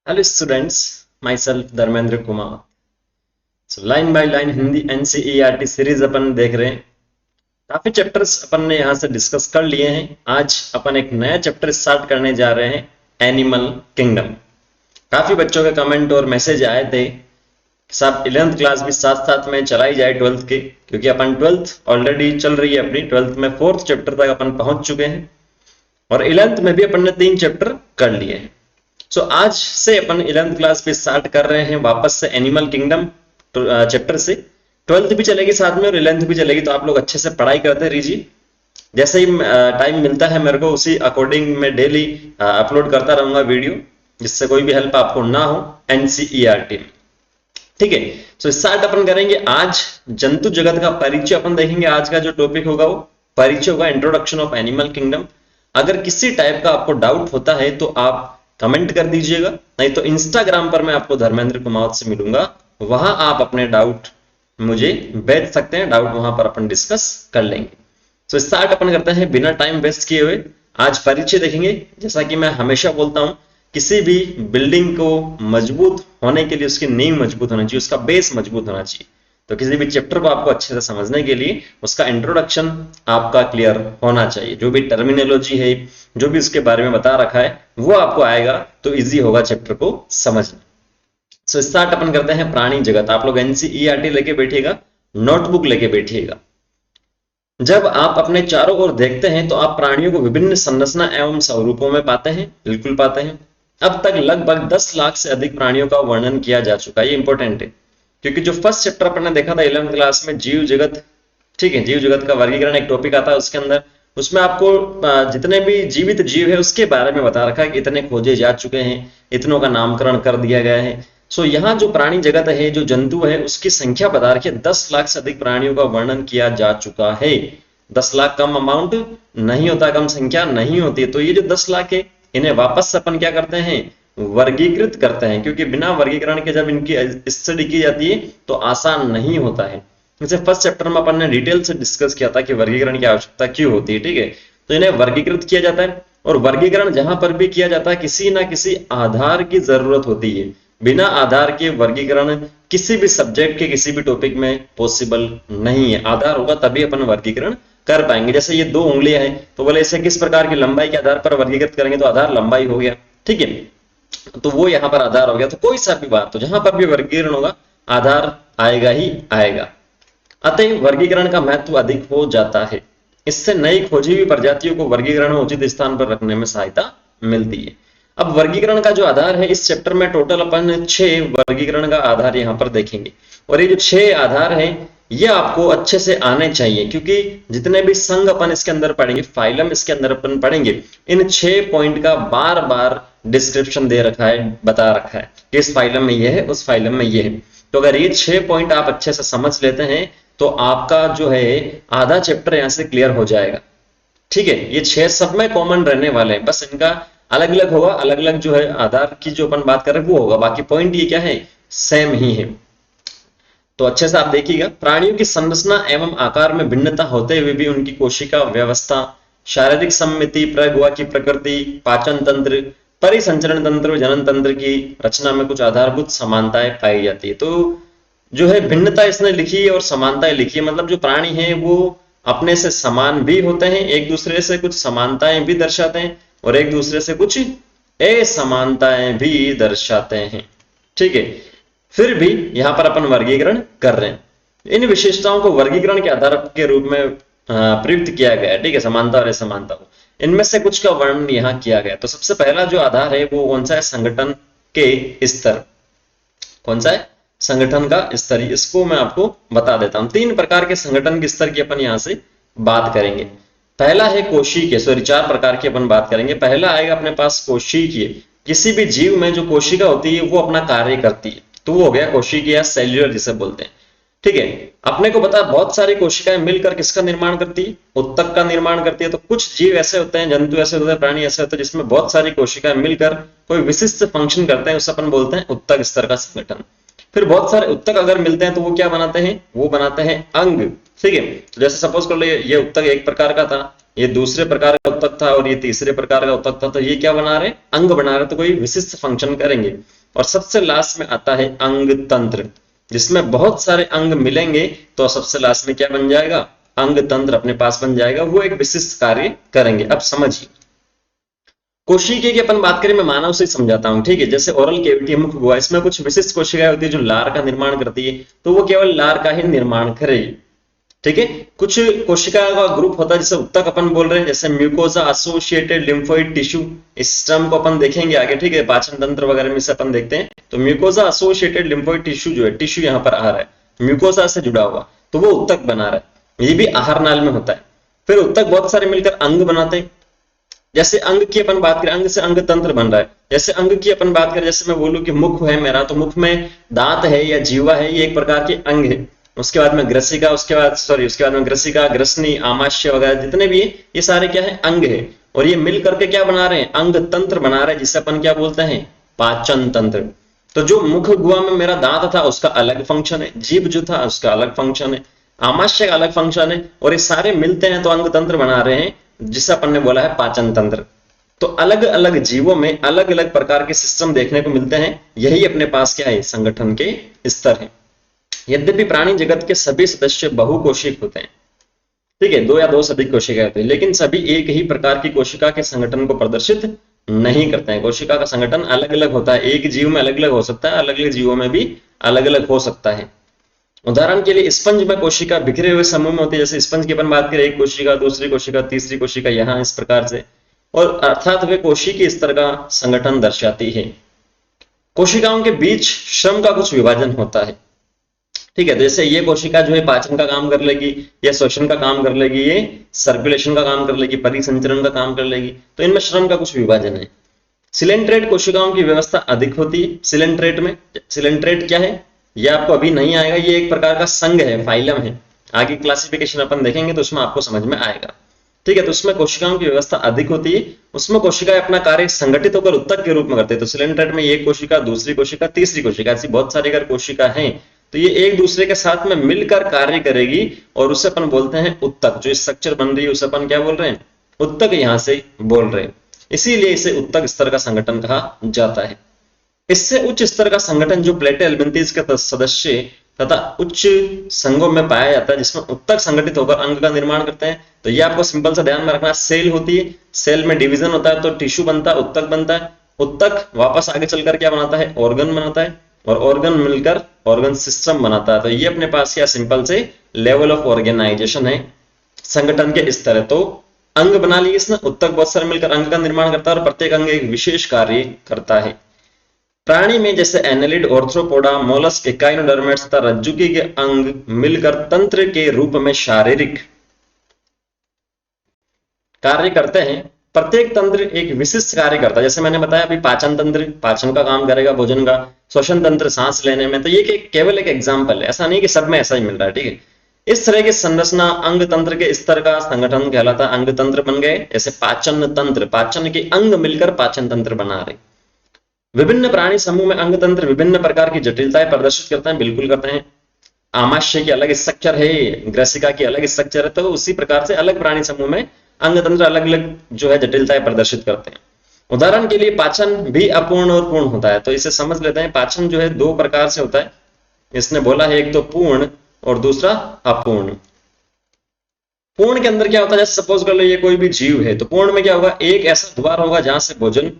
Hello students, myself Dharmendra Kumar. Line by line Hindi NCERT series अपन देख रहे हैं। काफी चैप्टर्स अपन ने यहाँ से डिस्कस कर लिए हैं। आज अपन एक नया चैप्टर स्टार्ट करने जा रहे हैं, एनिमल किंगडम। काफी बच्चों के कमेंट और मैसेज आए थे साहब 11th क्लास भी साथ साथ में चलाई जाए 12th के, क्योंकि अपन 12th ऑलरेडी चल रही है अपनी। 12th में 4th चैप्टर तक अपन पहुंच चुके हैं और 11th में भी अपन ने 3 चैप्टर कर लिए हैं। सो आज से अपन 11th क्लास पे स्टार्ट कर रहे हैं वापस से एनिमल किंगडम चैप्टर से। 12th भी चलेगी साथ में और 11th भी चलेगी, तो आप लोग अच्छे से पढ़ाई करते रहिए। जैसे ही टाइम मिलता है मेरे को, उसी अकॉर्डिंग मैं डेली अपलोड करता रहूंगा वीडियो, जिससे कोई भी हेल्प आपको ना हो एनसीईआरटी में। ठीक है, सो स्टार्ट अपन करेंगे। आज जंतु जगत का परिचय अपन देखेंगे। आज का जो टॉपिक होगा वो परिचय होगा, इंट्रोडक्शन ऑफ एनिमल किंगडम। अगर किसी टाइप का आपको डाउट होता है तो आप कमेंट कर दीजिएगा, नहीं तो इंस्टाग्राम पर मैं आपको धर्मेंद्र कुमार से मिलूंगा, वहां आप अपने डाउट मुझे भेज सकते हैं। डाउट वहां पर अपन डिस्कस कर लेंगे। तो स्टार्ट अपन करते हैं बिना टाइम वेस्ट किए हुए। आज परिचय देखेंगे। जैसा कि मैं हमेशा बोलता हूं, किसी भी बिल्डिंग को मजबूत होने के लिए उसकी नींव मजबूत होनी चाहिए, उसका बेस मजबूत होना चाहिए। तो किसी भी चैप्टर को आपको अच्छे से समझने के लिए उसका इंट्रोडक्शन आपका क्लियर होना चाहिए। जो भी टर्मिनोलॉजी है, जो भी उसके बारे में बता रखा है, वो आपको आएगा तो इजी होगा चैप्टर को समझना। सो स्टार्ट अपन करते हैं प्राणी जगत। आप लोग एनसीईआरटी लेके बैठिएगा, नोटबुक लेके बैठिएगा। जब आप अपने चारों ओर देखते हैं तो आप प्राणियों को विभिन्न संरचना एवं स्वरूपों में पाते हैं, बिल्कुल पाते हैं। अब तक लगभग 10 लाख से अधिक प्राणियों का वर्णन किया जा चुका है। ये इंपॉर्टेंट है, क्योंकि जो फर्स्ट चैप्टर अपन ने देखा था 11th क्लास में, जीव जगत, ठीक है, जीव जगत का वर्गीकरण एक टॉपिक आता है उसके अंदर। उसमें आपको जितने भी जीवित जीव है उसके बारे में बता रखा है कि इतने खोजे जा चुके हैं, इतनों का नामकरण कर दिया गया है। सो यहाँ जो प्राणी जगत है, जो जंतु है, उसकी संख्या बता रखी है। 10 लाख से अधिक प्राणियों का वर्णन किया जा चुका है। 10 लाख कम अमाउंट नहीं होता, कम संख्या नहीं होती। तो ये जो 10 लाख है, इन्हें वापस से अपन क्या करते हैं, वर्गीकृत करते हैं, क्योंकि बिना वर्गीकरण के जब इनकी स्टडी की जाती है तो आसान नहीं होता है। जैसे फर्स्ट चैप्टर में अपन ने डिटेल से डिस्कस किया था कि वर्गीकरण की आवश्यकता क्यों होती है। ठीक है, तो इन्हें वर्गीकृत किया जाता है, और वर्गीकरण जहां पर भी किया जाता है किसी ना किसी आधार की जरूरत होती है। बिना आधार के वर्गीकरण किसी भी सब्जेक्ट के किसी भी टॉपिक में पॉसिबल नहीं है। आधार होगा तभी अपन वर्गीकरण कर पाएंगे। जैसे ये 2 उंगलियां हैं, तो बोले इसे किस प्रकार की लंबाई के आधार पर वर्गीकृत करेंगे, तो आधार लंबाई हो गया। ठीक है, तो वो यहां पर आधार हो गया। तो कोई सा भी बात, तो जहां पर भी वर्गीकरण होगा आधार आएगा ही आएगा। अतः वर्गीकरण का महत्व अधिक हो जाता है। इससे नई खोजी हुई प्रजातियों को वर्गीकरण में उचित स्थान पर रखने में सहायता मिलती है। अब वर्गीकरण का जो आधार है, इस चैप्टर में टोटल अपन 6 वर्गीकरण का आधार यहां पर देखेंगे। और ये जो 6 आधार है, ये आपको अच्छे से आने चाहिए, क्योंकि जितने भी संघ अपन इसके अंदर पढ़ेंगे, फाइलम इसके अंदर अपन पढ़ेंगे, इन 6 पॉइंट का बार बार डिस्क्रिप्शन दे रखा है, बता रखा है कि इस फाइलम में ये है, उस फाइलम में ये है। तो अगर ये 6 पॉइंट आप अच्छे से समझ लेते हैं तो आपका जो है आधा चैप्टर यहां से क्लियर हो जाएगा। ठीक है, ये 6 सब में कॉमन रहने वाले हैं, बस इनका अलग अलग होगा। अलग अलग जो है आधार की जो अपन बात कर रहे हैं वो होगा, बाकी पॉइंट ये क्या है, सेम ही है। तो अच्छे से आप देखिएगा। प्राणियों की संरचना एवं आकार में भिन्नता होते हुए भी उनकी कोशिका व्यवस्था, शारीरिक सम्मिति, प्रगुआ की प्रकृति, पाचन तंत्र, परिसंचरण तंत्र, जनन तंत्र की रचना में कुछ आधारभूत समानताएं पाई जाती है। तो जो है भिन्नता इसने लिखी है और समानताएं लिखी है, मतलब जो प्राणी हैं वो अपने से समान भी होते हैं, एक दूसरे से कुछ समानताएं भी दर्शाते हैं, और एक दूसरे से कुछ असमानताएं भी दर्शाते हैं। ठीक है, फिर भी यहां पर अपन वर्गीकरण कर रहे हैं। इन विशेषताओं को वर्गीकरण के आधार के रूप में प्रयुक्त किया गया है। ठीक है, समानता और असमानता को, इनमें से कुछ का वर्णन यहां किया गया। तो सबसे पहला जो आधार है वो कौन सा है, संगठन के स्तर। कौन सा है, संगठन का स्तर। इसको मैं आपको बता देता हूं। 3 प्रकार के संगठन के स्तर की अपन यहां से बात करेंगे। पहला है कोशिकीय, सॉरी 4 प्रकार की अपन बात करेंगे। पहला आएगा अपने पास कोशिकीय। किसी भी जीव में जो कोशिका होती है वो अपना कार्य करती है, तो वो हो गया कोशिकीय, सेल्यूलर जिसे बोलते हैं। ठीक है, अपने को पता है बहुत सारी कोशिकाएं मिलकर किसका निर्माण करती है, उत्तक का निर्माण करती है। तो कुछ जीव ऐसे होते हैं, जंतु ऐसे होते हैं, प्राणी ऐसे होते हैं जिसमें बहुत सारी कोशिकाएं मिलकर कोई विशिष्ट फंक्शन करते हैं, उसे अपन बोलते हैं उत्तक स्तर का संगठन। फिर बहुत सारे उत्तक अगर मिलते हैं तो वो क्या बनाते हैं, वो बनाते हैं अंग। ठीक है। तो जैसे सपोज कर लो ये उत्तक एक प्रकार का था, ये दूसरे प्रकार का उत्तक था और ये तीसरे प्रकार का उत्तक था, तो ये क्या बना रहे, अंग बना रहे, तो कोई विशिष्ट फंक्शन करेंगे। और सबसे लास्ट में आता है अंग तंत्र, जिसमें बहुत सारे अंग मिलेंगे तो सबसे लास्ट में क्या बन जाएगा, अंग तंत्र अपने पास बन जाएगा, वो एक विशिष्ट कार्य करेंगे। अब समझिए, कोशिका की अपन बात करें, मैं मानव से समझाता हूं, ठीक है। जैसे ओरल कैविटी, मुख गुहा, इसमें कुछ विशिष्ट कोशिकाएं होती है जो लार का निर्माण करती है, तो वो केवल लार का ही निर्माण करेगी, ठीक है। कुछ कोशिका का ग्रुप होता है जिसे उत्तक अपन बोल रहे हैं, जैसे म्यूकोजा एसोसिएटेड लिम्फोइड टिश्यू, इस टर्म को अपन देखेंगे आगे, ठीक है, पाचन तंत्र वगैरह में से अपन देखते हैं। तो म्यूकोजा एसोसिएटेड लिम्फोइड टिश्यू जो है, टिश्यू यहाँ पर आ रहा है म्यूकोजा से जुड़ा हुआ, तो वो उत्तक बना रहा है, ये भी आहार नाल में होता है। फिर उत्तक बहुत सारे मिलकर अंग बनाते हैं। जैसे अंग की अपन बात करें, अंग से अंग तंत्र बन रहा है। जैसे अंग की अपन बात करें, जैसे मैं बोलूं कि मुख है मेरा, तो मुख में दांत है या जीवा है, ये एक प्रकार के अंग है। उसके बाद में ग्रसिका, उसके बाद में ग्रसिका, ग्रसनी, आमाशय वगैरह जितने भी है, ये सारे क्या है, अंग है। और ये मिल करके क्या बना रहे हैं, अंग तंत्र बना रहे हैं, जिसे अपन क्या बोलते हैं, पाचन तंत्र। तो जो मुख गुहा में मेरा दांत था उसका अलग फंक्शन है, जीभ जो था उसका अलग फंक्शन है, आमाशय का अलग फंक्शन है, और ये सारे मिलते हैं तो अंग तंत्र बना रहे हैं, जिसे अपन ने बोला है पाचन तंत्र। तो अलग अलग जीवों में अलग अलग प्रकार के सिस्टम देखने को मिलते हैं, यही अपने पास क्या है, संगठन के स्तर है। यद्यपि प्राणी जगत के सभी सदस्य बहुकोशिक होते हैं, ठीक है, दो या दो से अधिक कोशिकाएं होती है, लेकिन सभी एक ही प्रकार की कोशिका के संगठन को प्रदर्शित नहीं करते हैं। कोशिका का संगठन अलग अलग होता है, एक जीव में अलग अलग हो सकता है, अलग अलग जीवों में भी अलग अलग हो सकता है। उदाहरण के लिए स्पंज में कोशिका बिखरे हुए समूह में होती है। जैसे स्पंज की अपन बात करें, एक कोशिका, दूसरी कोशिका, तीसरी कोशिका, यहाँ इस प्रकार से, और अर्थात वे कोशिकीय स्तर का संगठन दर्शाती है। कोशिकाओं के बीच श्रम का कुछ विभाजन होता है, ठीक है। जैसे ये कोशिका जो है पाचन का काम कर लेगी, ये श्वसन का काम कर लेगी, ये सर्कुलेशन का काम कर लेगी, परिसंचरण का काम कर लेगी, तो इनमें श्रम का कुछ विभाजन है। सिलेंट्रेट कोशिकाओं की व्यवस्था अधिक होती है। सिलेंट्रेट में, सिलेंट्रेट क्या है, ये आपको अभी नहीं आएगा, ये एक प्रकार का संघ है, फाइलम है, आगे क्लासिफिकेशन अपन देखेंगे तो उसमें आपको समझ में आएगा, ठीक है। तो उसमें कोशिकाओं की व्यवस्था अधिक होती है, उसमें कोशिकाएं अपना कार्य संगठित होकर उत्तक के रूप में करते हैं। तो सिलेंट्रेट में एक कोशिका, दूसरी कोशिका, तीसरी कोशिका, ऐसी बहुत सारी अगर कोशिका है तो ये एक दूसरे के साथ में मिलकर कार्य करेगी, और उसे अपन बोलते हैं उत्तक। जो स्ट्रक्चर बन रही है उसे अपन क्या बोल रहे हैं, उत्तक, यहां से बोल रहे हैं, इसीलिए इसे उत्तक स्तर का संगठन कहा जाता है। इससे उच्च स्तर का संगठन जो प्लेटे एल्बेंथीज के सदस्य तथा उच्च संघों में पाया जाता है, जिसमें उत्तक संगठित होकर अंग का निर्माण करते हैं। तो ये आपको सिंपल सा ध्यान में रखना, सेल होती है, सेल में डिवीजन होता है तो टिश्यू बनता है, उत्तक बनता है, उत्तक वापस आगे चलकर क्या बनाता है, ऑर्गन बनाता है, और ऑर्गन मिलकर ऑर्गन सिस्टम बनाता है। तो ये अपने पास क्या सिंपल से लेवल ऑफ ऑर्गेनाइजेशन है, संगठन के स्तर है। तो अंग बना लिए इसने, उत्तक बहुत सारे मिलकर अंग का निर्माण करता है, और प्रत्येक अंग एक विशेष कार्य करता है। प्राणी में जैसे एनेलिड, ऑर्थ्रोपोडा, मोलस्क, एकाइनोडर्मेट्स तथा रज्जुकी के अंग मिलकर तंत्र के रूप में शारीरिक कार्य करते हैं। प्रत्येक तंत्र एक विशिष्ट कार्य करता है। जैसे मैंने बताया अभी, पाचन तंत्र पाचन का काम करेगा, भोजन का, श्वसन तंत्र सांस लेने में। तो ये केवल एक एग्जाम्पल है, ऐसा नहीं कि सब में ऐसा ही मिल रहा है, ठीक है। इस तरह की संरचना अंग तंत्र के स्तर का संगठन कहलाता है। अंग तंत्र बन गए, जैसे पाचन तंत्र, पाचन के अंग मिलकर पाचन तंत्र बना रहे। विभिन्न प्राणी समूह में अंग तंत्र विभिन्न प्रकार की जटिलताएं प्रदर्शित करते हैं, बिल्कुल करते हैं। आमाशय की अलग स्ट्रक्चर है, ग्रसिका की अलग स्ट्रक्चर है, तो उसी प्रकार से अलग प्राणी समूह में अंग तंत्र अलग अलग जो है जटिलताएं प्रदर्शित करते हैं। उदाहरण के लिए पाचन भी अपूर्ण और पूर्ण होता है, तो इसे समझ लेते हैं। पाचन जो है दो प्रकार से होता है, इसने बोला है, एक तो पूर्ण और दूसरा अपूर्ण। पूर्ण के अंदर क्या होता है, जैसे सपोज कर लो ये कोई भी जीव है, तो पूर्ण में क्या होगा, एक ऐसा द्वार होगा जहां से भोजन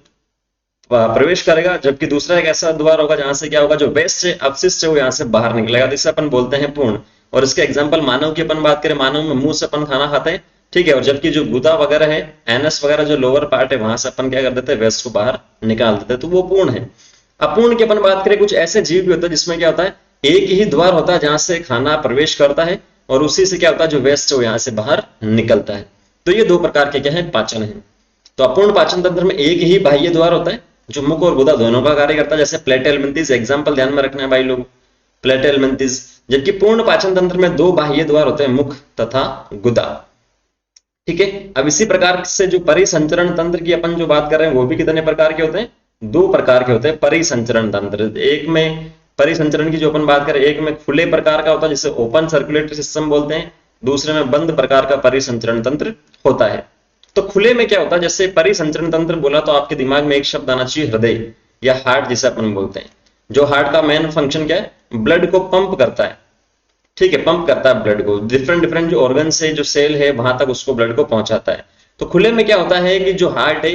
प्रवेश करेगा, जबकि दूसरा एक ऐसा द्वार होगा जहां से क्या होगा, जो वेस्ट है, अपशिष्ट है, वो यहां से बाहर निकलेगा। तो इसे अपन बोलते हैं पूर्ण। और इसके एग्जांपल मानव की अपन बात करें, मानव में मुंह से अपन खाना खाते हैं, ठीक है, और जबकि जो गुदा वगैरह है, एनस वगैरह जो लोअर पार्ट है, वहां से अपन क्या कर देते हैं, वेस्ट को बाहर निकाल देते हैं, तो वो पूर्ण है। अपूर्ण की अपन बात करें, कुछ ऐसे जीव भी होते हैं जिसमें क्या होता है, एक ही द्वार होता है जहां से खाना प्रवेश करता है, और उसी से क्या होता है, जो वेस्ट है वो यहां से बाहर निकलता है। तो ये दो प्रकार के क्या है, पाचन है। तो अपूर्ण पाचन तंत्र में एक ही बाह्य द्वार होता है जो मुख और गुदा दोनों का कार्य करता है, जैसे प्लेटा एल्बेंथिस, एग्जांपल ध्यान में रखना है भाई लोग, प्लेटा एल्बेंथिस। जबकि पूर्ण पाचन तंत्र में दो बाह्य द्वार होते हैं, मुख तथा गुदा, ठीक है। अब इसी प्रकार से जो परिसंचरण तंत्र की अपन जो बात कर रहे हैं, वो भी कितने प्रकार के होते हैं, दो प्रकार के होते हैं परिसंचरण तंत्र। एक में परिसंचरण की जो अपन बात करें, एक में खुले प्रकार का होता है जिसे ओपन सर्कुलेटरी सिस्टम बोलते हैं, दूसरे में बंद प्रकार का परिसंचरण तंत्र होता है। तो खुले में क्या होता है, जैसे परिसंचरण तंत्र बोला तो आपके दिमाग में एक शब्द आना चाहिए, हृदय या हार्ट जिसे अपन बोलते हैं। जो हार्ट का मेन फंक्शन क्या है, ब्लड को पंप करता है, ठीक है, पंप करता है ब्लड को, डिफरेंट डिफरेंट जो ऑर्गन से जो सेल है वहां तक उसको ब्लड को पहुंचाता है। तो खुले में क्या होता है कि जो हार्ट है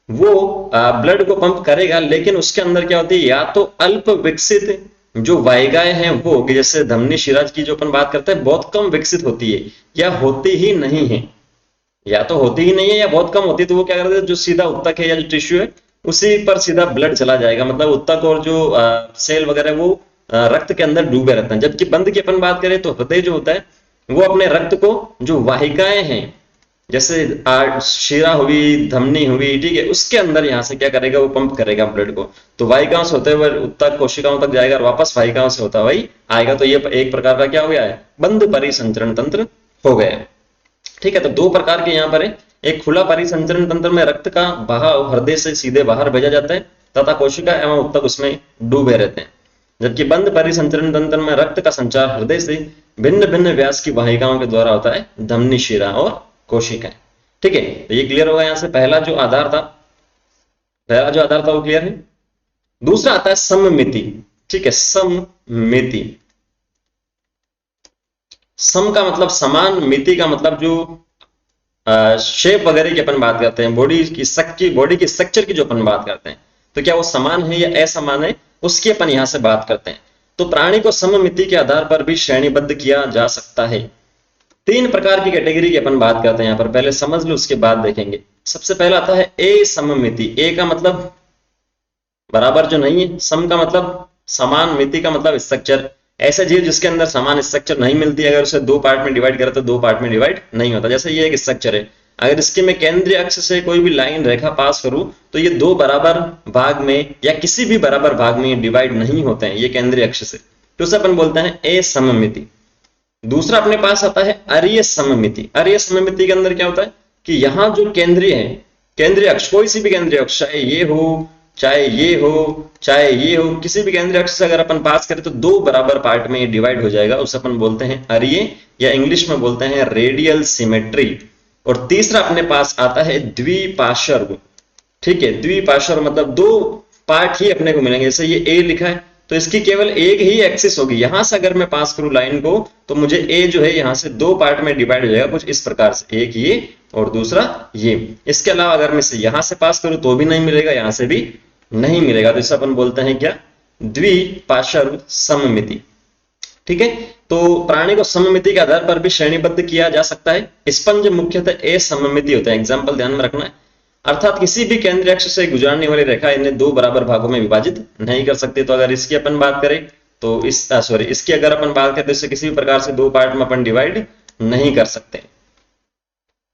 वो ब्लड को पंप करेगा, लेकिन उसके अंदर क्या होती है, या तो अल्प विकसित जो वाहिकाएं हैं वो होगी, जैसे धमनी शिरा की जो अपन बात करते हैं बहुत कम विकसित होती है, या होती ही नहीं है, या तो होती ही नहीं है या बहुत कम होती है। तो वो क्या करते हैं, जो सीधा उत्तक है या जो टिश्यू है उसी पर सीधा ब्लड चला जाएगा, मतलब उत्तक और जो सेल वगैरह वो रक्त के अंदर डूबे रहते हैं। जबकि बंद की अपन बात करें तो हृदय जो होता है वो अपने रक्त को, जो वाहिकाएं हैं जैसे शिरा हुई, धमनी हुई, ठीक है, उसके अंदर यहाँ से क्या करेगा, वो पंप करेगा ब्लड को। तो वाहिकाओं से होते हुए उत्तक कोशिकाओं तक जाएगा और वापस वाहिकाओं से होता हुआ आएगा। तो ये एक प्रकार का क्या हो गया है, बंद परिसंचरण तंत्र हो गया है। ठीक है, तो दो प्रकार के यहाँ पर है, एक खुला परिसंचरण तंत्र में रक्त का बहाव हृदय से सीधे बाहर भेजा जाता है तथा कोशिका एवं उत्तक उसमें डूबे रहते हैं। जबकि बंद परिसंचरण तंत्र में रक्त का संचार हृदय से भिन्न भिन्न व्यास की वाहिकाओं के द्वारा होता है, धमनी शिरा और कोशिकाएं। ठीक है, तो ये क्लियर होगा। यहां से पहला जो आधार था वो क्लियर है। दूसरा आता है सममिति। ठीक है, सममिति, सम का मतलब समान, मिति का मतलब जो शेप वगैरह की अपन बात करते हैं, बॉडी की स्ट्रक्चर की जो अपन बात करते हैं, तो क्या वो समान है या असमान है, उसकी अपन यहां से बात करते हैं। तो प्राणी को सममिति के आधार पर भी श्रेणीबद्ध किया जा सकता है। तीन प्रकार की कैटेगरी की अपन बात करते हैं यहाँ पर, पहले समझ लो उसके बाद देखेंगे। सबसे पहला आता है असममिति। ए का मतलब बराबर जो नहीं है, सम का मतलब समान, मिति का मतलब स्ट्रक्चर। ऐसा जीव जिसके अंदर समान स्ट्रक्चर नहीं मिलती, अगर उसे दो पार्ट में डिवाइड करें तो दो पार्ट में डिवाइड नहीं होता। जैसे ये एक स्ट्रक्चर है, अगर इसके मैं केंद्रीय अक्ष से कोई भी लाइन रेखा पास करूं तो ये दो बराबर भाग में या किसी भी बराबर भाग में डिवाइड नहीं होते हैं, ये केंद्रीय अक्ष से, तो उसे अपन बोलते हैं असममिति। दूसरा अपने पास आता है अरीय सममिति। अरीय सममिति के अंदर क्या होता है कि यहाँ जो केंद्रीय है, केंद्रीय अक्ष, कोई सी भी केंद्रीय अक्ष, चाहे ये हो चाहे ये हो चाहे ये हो, किसी भी केंद्रीय अक्ष से अगर अपन पास करें तो दो बराबर पार्ट में डिवाइड हो जाएगा, उसे अपन बोलते हैं अरीय, या इंग्लिश में बोलते हैं रेडियल सिमेट्री। और तीसरा अपने पास आता है द्विपार्श्व। ठीक है, द्विपार्श्व मतलब दो पार्ट ही अपने को मिलेंगे। जैसे ये ए लिखा है तो इसकी केवल एक ही एक्सिस होगी, यहां से अगर मैं पास करूं लाइन को तो मुझे ए जो है यहां से दो पार्ट में डिवाइड हो जाएगा, कुछ इस प्रकार से, एक ये और दूसरा ये। इसके अलावा अगर मैं इसे यहां से पास करूं तो भी नहीं मिलेगा, यहां से भी नहीं मिलेगा। तो इसे अपन बोलते हैं क्या, द्विपार्श्व सममिति। ठीक है, तो प्राणी को सममिति के आधार पर भी श्रेणीबद्ध किया जा सकता है। स्पंज मुख्यतः असममिति होते हैं, एग्जाम्पल ध्यान में रखना है। अर्थात किसी भी केंद्रीय अक्ष से गुजरने वाली रेखा इन्हें दो बराबर भागों में विभाजित नहीं कर सकती। तो अगर इसकी अपन बात करें तो इसकी अगर अपन बात करें तो इसे किसी भी प्रकार से दो पार्ट में अपन डिवाइड नहीं कर सकते।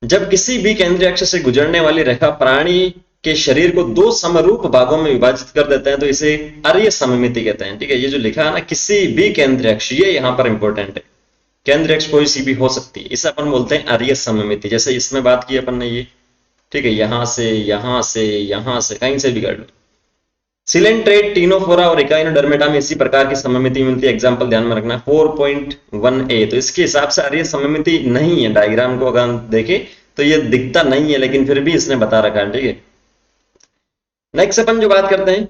जब किसी भी केंद्रीय अक्ष से गुजरने वाली रेखा प्राणी के शरीर को दो समरूप भागों में विभाजित कर देते हैं तो इसे अरीय सममिति कहते हैं। ठीक है, ये जो लिखा है ना, किसी भी केंद्रीय अक्ष, ये यहाँ पर इंपॉर्टेंट है, केंद्रीय अक्ष कोई सी भी हो सकती है, इसे अपन बोलते हैं अरीय सममिति। जैसे इसमें बात की अपन ने ये, ठीक है, यहां से यहां से यहां से कहीं से भी कर लो। सिलेंट्रेट, टीनोफोरा और इकाइनोडर्मेटा में इसी प्रकार की सममिति मिलती है। एग्जांपल ध्यान में रखना, 4.1a। तो इसके हिसाब से अरीय सममिति नहीं है। डायग्राम को अगर हम देखें तो ये दिखता नहीं है, लेकिन फिर भी इसने बता रखा है। ठीक है, नेक्स्ट अपन जो बात करते हैं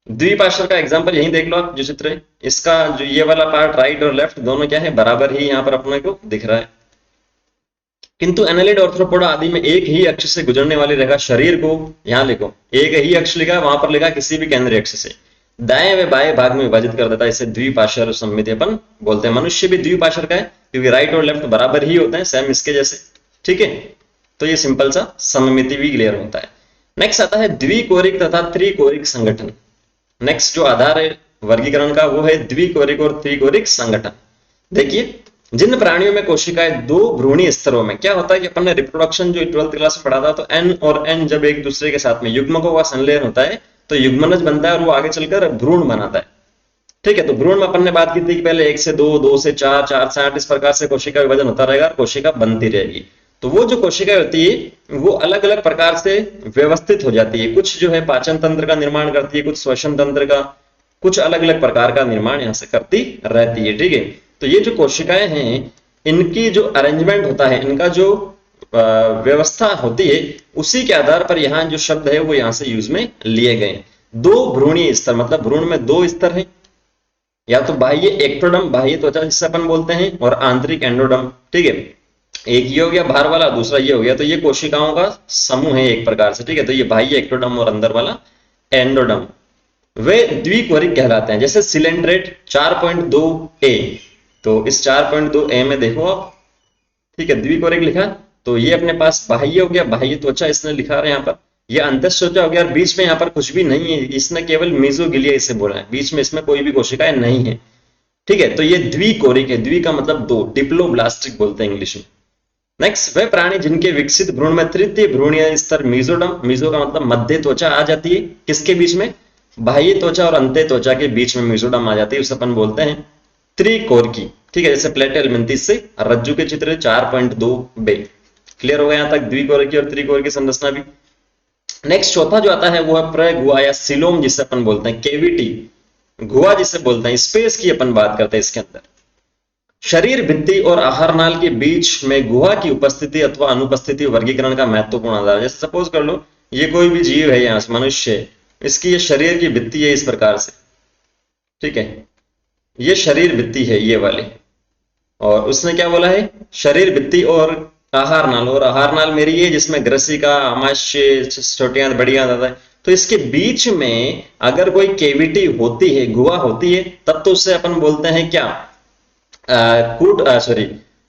द्विपार्श्व का एग्जांपल यही देख लो आप, जो चित्र है इसका, जो ये वाला पार्ट राइट और लेफ्ट दोनों क्या है, बराबर ही यहाँ पर अपने को दिख रहा है। किंतु एनालिड, ऑर्थ्रोपोडा आदि में एक ही अक्ष से गुजरने वाली रेखा शरीर को, यहां लिखो एक ही अक्ष लिखा, वहां पर लिखा किसी भी केंद्रीय अक्ष से दाएं व बाएं भाग में विभाजित कर देता है। इसे द्विपार्श्व सममिति अपन बोलते हैं। मनुष्य भी द्विपार्श्व का है क्योंकि राइट और लेफ्ट बराबर ही होते हैं, सेम इसके जैसे। ठीक है, तो ये सिंपल सा सममिति भी क्लियर होता है। नेक्स्ट आता है द्विकोरिक तथा त्रिकोरिक संगठन। नेक्स्ट जो आधार है वर्गीकरण का वो है द्विकोरिक और त्रिकोरिक संगठन। देखिए, जिन प्राणियों में कोशिकाएं दो भ्रूणीय स्तरों में, क्या होता है कि अपन ने रिप्रोडक्शन जो 12th क्लास में पढ़ा था, तो एन और एन जब एक दूसरे के साथ में युग्मकों का संलयन होता है तो युग्मनज बनता है और वो आगे चलकर भ्रूण बनाता है। ठीक है, तो भ्रूण में अपन ने बात की थी कि पहले 1 से 2, 2 से 4, 4 से 8, इस प्रकार से कोशिका विभाजन होता रहेगा और कोशिका बनती रहेगी। तो वो जो कोशिकाएं होती है वो अलग अलग प्रकार से व्यवस्थित हो जाती है। कुछ जो है पाचन तंत्र का निर्माण करती है, कुछ श्वसन तंत्र का, कुछ अलग अलग प्रकार का निर्माण यहाँ से करती रहती है। ठीक है, तो ये जो कोशिकाएं हैं, इनकी जो अरेंजमेंट होता है, इनका जो व्यवस्था होती है, उसी के आधार पर यहाँ जो शब्द है वो यहाँ से यूज में लिए गए। दो भ्रूणीय स्तर, मतलब भ्रूण में दो स्तर है, या तो बाह्य एक्टोडम, बाह्य त्वचा जिसे अपन बोलते हैं, और आंतरिक एंडोडम। ठीक है, एक ये हो गया बाहर वाला, दूसरा ये हो गया। तो ये कोशिकाओं का समूह है एक प्रकार से। ठीक है, तो ये बाह्य एक्टोडम और अंदर वाला एंडोडम, वे द्विकोरिक कहलाते हैं। जैसे सिलेंड्रेट 4.2a, तो इस 4.2a में देखो आप, ठीक है, द्विकोरिक लिखा, तो ये अपने पास बाह्य हो गया, बाह्य त्वचा इसने लिखा है यहाँ पर। ये अंतःत्वचा हो गया, और बीच में यहाँ पर कुछ भी नहीं है, इसने केवल मेसोगिलिया इसे बोला है, बीच में इसमें कोई भी कोशिकाएं नहीं है। ठीक है, तो ये द्विकोरिक है, द्वि का मतलब दो, डिप्लोब्लास्टिक बोलते हैं इंग्लिश में। नेक्स्ट, वह प्राणी जिनके विकसित भ्रूण में तृतीय भ्रूणीय स्तर मीजोडम, मीजो का मतलब मध्य त्वचा आ जाती है, किसके बीच में, बाह्य त्वचा और अंत्य त्वचा के बीच में मीजोडम आ जाती है, उसे अपन बोलते हैं त्रिकोरकी। ठीक है, जैसे प्लेटेलमेंथिस से रज्जु के चित्र 4.2b। क्लियर हो गया यहाँ तक द्विकोरकी और त्रिकोरकी संरचना भी। नेक्स्ट चौथा जो आता है वो है प्रगुहा या सिलोम जिसे अपन बोलते हैं, केविटी, गुहा जिसे बोलते हैं, स्पेस की अपन बात करते हैं। इसके अंदर शरीर भित्ति और आहार नाल के बीच में गुहा की उपस्थिति अथवा अनुपस्थिति वर्गीकरण का महत्वपूर्ण आधार है। जैसे सपोज कर लो ये कोई भी जीव है, यहाँ से मनुष्य है, इसकी ये शरीर की भित्ति है इस प्रकार से। ठीक है, ये शरीर भित्ति है ये वाली, और उसने क्या बोला है, शरीर भित्ति और आहार नाल, और आहार नाल मेरी है जिसमें ग्रसिका, आमाशय, छोटियां बड़ियां ज्यादा है। तो इसके बीच में अगर कोई केविटी होती है, गुहा होती है, तब तो उससे अपन बोलते हैं क्या, सॉरी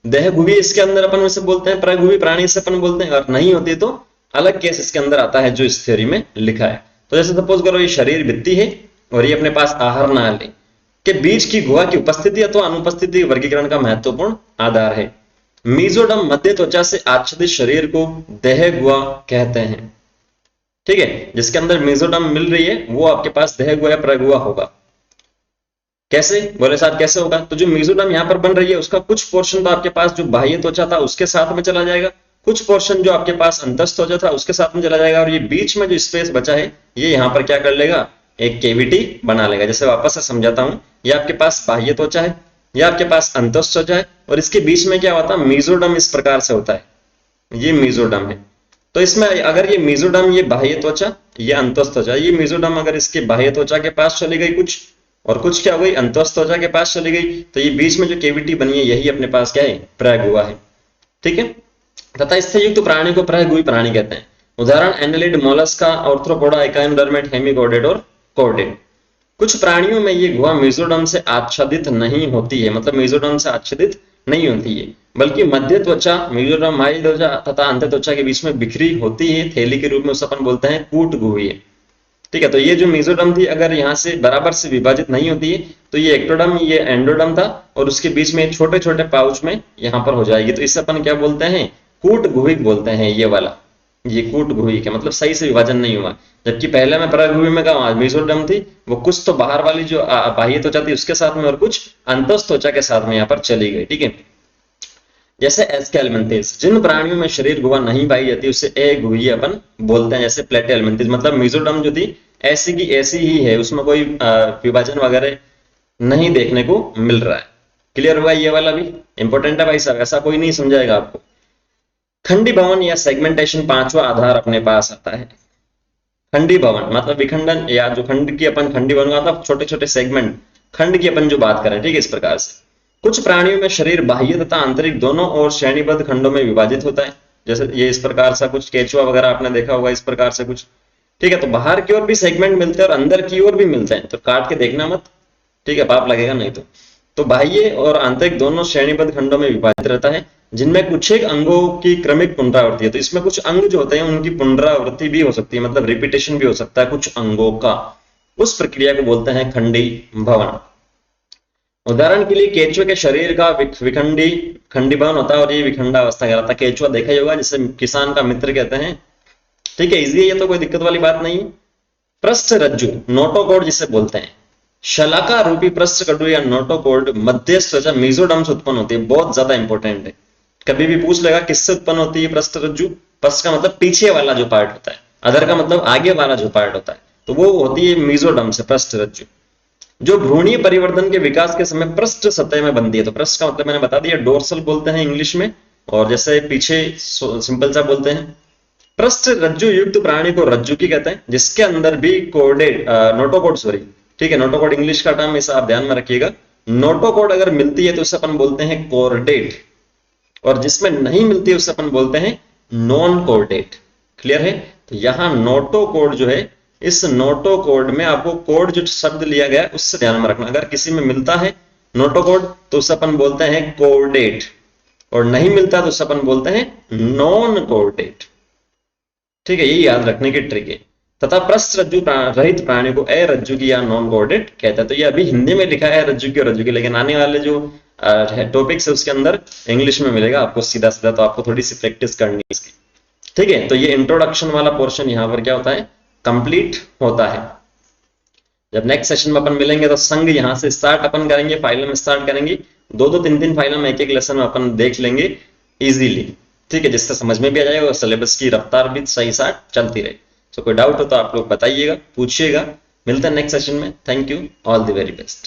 देहगुही, इसके अंदर अपन उसे बोलते हैं प्रगुही प्राणी से अपन बोलते हैं। और नहीं होती तो अलग केस इसके अंदर आता है जो इस थ्योरी में लिखा है। तो जैसे सपोज करो ये शरीर भित्ति है और ये अपने पास आहार नाल है, के बीच की गुहा की उपस्थिति अथवा अनुपस्थिति वर्गीकरण का महत्वपूर्ण आधार है। मीजोडम मध्य त्वचा से आच्छादित शरीर को देह गुहा कहते हैं। ठीक है, जिसके अंदर मीजोडम मिल रही है वो आपके पास देह गुहा या प्रगुहा होगा। कैसे बोले साथ, कैसे होगा, तो जो मीजोडम यहाँ पर बन रही है उसका कुछ पोर्शन तो आपके पास जो बाह्य त्वचा था उसके साथ में चला जाएगा, कुछ पोर्शन जो आपके पास अंतस्थ त्वचा था उसके साथ में चला जाएगा, और ये बीच में जो स्पेस बचा है ये यहाँ पर क्या कर लेगा, एक केविटी बना लेगा। जैसे वापस से समझाता हूं, ये आपके पास बाह्य त्वचा है, ये आपके पास अंतस्थ त्वचा है, और इसके बीच में क्या होता है, मीजोडम इस प्रकार से होता है, ये मीजोडम है। तो इसमें अगर ये मीजोडम, ये बाह्य त्वचा, ये अंतस्थ त्वचा, ये मीजोडम अगर इसके बाह्य त्वचा के पास चली गई कुछ, और कुछ क्या हो गई अंतस्थ त्वचा के पास चली गई, तो ये बीच में जो केविटी बनी है यही अपने पास क्या है, प्रगुहा है। ठीक है, तथा इससे युक्त प्राणी को प्रगुही प्राणी कहते हैं। उदाहरण एनालिड, मोलस्का, आर्थ्रोपोडा, एकाइनोडर्मेट, हेमिकोडेट और कोर्डेट। कुछ प्राणियों में ये गुहा मीजोडम से आच्छादित नहीं होती है, मतलब मीजोडम से आच्छादित नहीं होती है, बल्कि मध्य त्वचा, मीजोडम, बाह्य त्वचा तथा अंत्य त्वचा के बीच में बिखरी होती है, थैली के रूप में उसे अपन बोलते हैं कूटगुही। ठीक है, तो ये जो मीजोडम थी अगर यहाँ से बराबर से विभाजित नहीं होती है तो ये एक्टोडम, ये एंडोडम था, और उसके बीच में छोटे छोटे पाउच में यहाँ पर हो जाएगी, तो इससे अपन क्या बोलते हैं, कूटगुहिक बोलते हैं। ये वाला, ये कूटगुही का मतलब सही से विभाजन नहीं हुआ, जबकि पहले में प्रगुही में कहा मीजोडम थी, वो कुछ तो बाहर वाली जो बाह्य त्वचा थी उसके साथ में, और कुछ अंतस्थ त्वचा के साथ में यहाँ पर चली गई। ठीक है, जैसे एस्केलमेंथिस, जिन प्राणियों में शरीर गुहा नहीं पाई जाती उसे अगुही अपन बोलते हैं। जैसे प्लेटेलमेंथिस, मतलब मीजोडम जो थी ऐसी की ऐसी ही है, उसमें कोई विभाजन वगैरह नहीं देखने को मिल रहा है। क्लियर हुआ, ये वाला भी इंपॉर्टेंट है भाई साहब, ऐसा कोई नहीं समझाएगा आपको। खंडी भवन या सेगमेंटेशन पांचवा आधार अपने पास आता है। खंडी भवन मतलब विखंडन, या जो खंड की अपन खंडी भवन का मतलब छोटे छोटे सेगमेंट, खंड की अपन जो बात करें। ठीक है, इस प्रकार से कुछ प्राणियों में शरीर बाह्य तथा आंतरिक दोनों और श्रेणीबद्ध खंडों में विभाजित होता है। जैसे ये इस प्रकार से कुछ केचुआ वगैरह आपने देखा होगा, इस प्रकार से कुछ। ठीक है, तो बाहर की ओर भी सेगमेंट मिलते हैं और अंदर की ओर भी मिलते हैं, तो काट के देखना मत, ठीक है, पाप लगेगा नहीं तो बाह्य और आंतरिक दोनों श्रेणीबद्ध खंडों में विभाजित रहता है, जिनमें कुछ एक अंगों की क्रमिक पुनरावृत्ति है। तो इसमें कुछ अंग जो होते हैं उनकी पुनरावृत्ति भी हो सकती है, मतलब रिपीटेशन भी हो सकता है कुछ अंगों का, उस प्रक्रिया को बोलते हैं खंडी भवन। उदाहरण के लिए केचुए के शरीर का खंडी भवन होता है, और ये विखंडावस्था कहलाता है। केचुआ देखा ही होगा, जिसे किसान का मित्र कहते हैं। ठीक है, इजी है, ये तो कोई दिक्कत वाली बात नहीं है। पृष्ठ रज्जु, नोटोकॉर्ड जिसे बोलते हैं, शलाका रूपी पृष्ठ कटु या नोटोकॉर्ड मध्य त्वचा मीजोडम से उत्पन्न होती है। बहुत ज्यादा इंपॉर्टेंट है, कभी भी पूछ लेगा किससे उत्पन्न होती है पृष्ठ रज्जु। पृष्ठ का मतलब पीछे वाला जो पार्ट होता है, अधर का मतलब आगे वाला जो पार्ट होता है, तो वो होती है मीजोडम से पृष्ठ रज्जु। जो भ्रूणीय परिवर्तन के विकास के समय पृष्ठ सतह में बनती है। तो पृष्ठ का मतलब मैंने बता दिया, डोर्सल बोलते हैं इंग्लिश में, और जैसे पीछे सिंपल सा बोलते हैं। पृष्ठ रज्जु युक्त प्राणी को रज्जुकी कहते हैं, जिसके अंदर भी कोडेड नोटोकोड, सॉरी ठीक है, नोटोकोड इंग्लिश का टर्म, इसे आप ध्यान में रखिएगा। नोटोकोड अगर मिलती है तो उसे अपन बोलते हैं कोर्डेट, और जिसमें नहीं मिलती है उसे अपन बोलते हैं नॉन कोर्डेट। क्लियर है? तो यहां नोटोकोड जो है, इस नोटोकोड में आपको कोड जो शब्द लिया गया है उससे ध्यान में रखना। अगर किसी में मिलता है नोटोकोड तो उसे अपन बोलते हैं कोर्डेट, और नहीं मिलता तो उसे अपन बोलते हैं नॉन कोर्डेट। ठीक है, यही याद रखने की ट्रिक है। तथा पृष्ठ रज्जु रहित प्राणी को अरज्जुकी या नॉन कोर्डेट कहता है। तो ये अभी हिंदी में लिखा है रज्जुकी और रज्जुकी, लेकिन आने वाले जो टॉपिक्स है उसके अंदर इंग्लिश में मिलेगा आपको सीधा सीधा, तो आपको थोड़ी सी प्रैक्टिस करनी है इसकी। ठीक है, तो ये इंट्रोडक्शन वाला पोर्शन यहाँ पर क्या होता है, कंप्लीट होता है। जब नेक्स्ट सेशन में अपन मिलेंगे तो संघ यहाँ से स्टार्ट अपन करेंगे, फाइलम स्टार्ट करेंगे, दो दो तीन तीन फाइलम एक एक लेसन में अपन देख लेंगे इजीली। ठीक है, जिससे समझ में भी आ जाएगा और सिलेबस की रफ्तार भी सही साथ चलती रहे। तो कोई डाउट हो तो आप लोग बताइएगा, पूछिएगा। मिलते हैं नेक्स्ट सेशन में। Thank you, all the very best.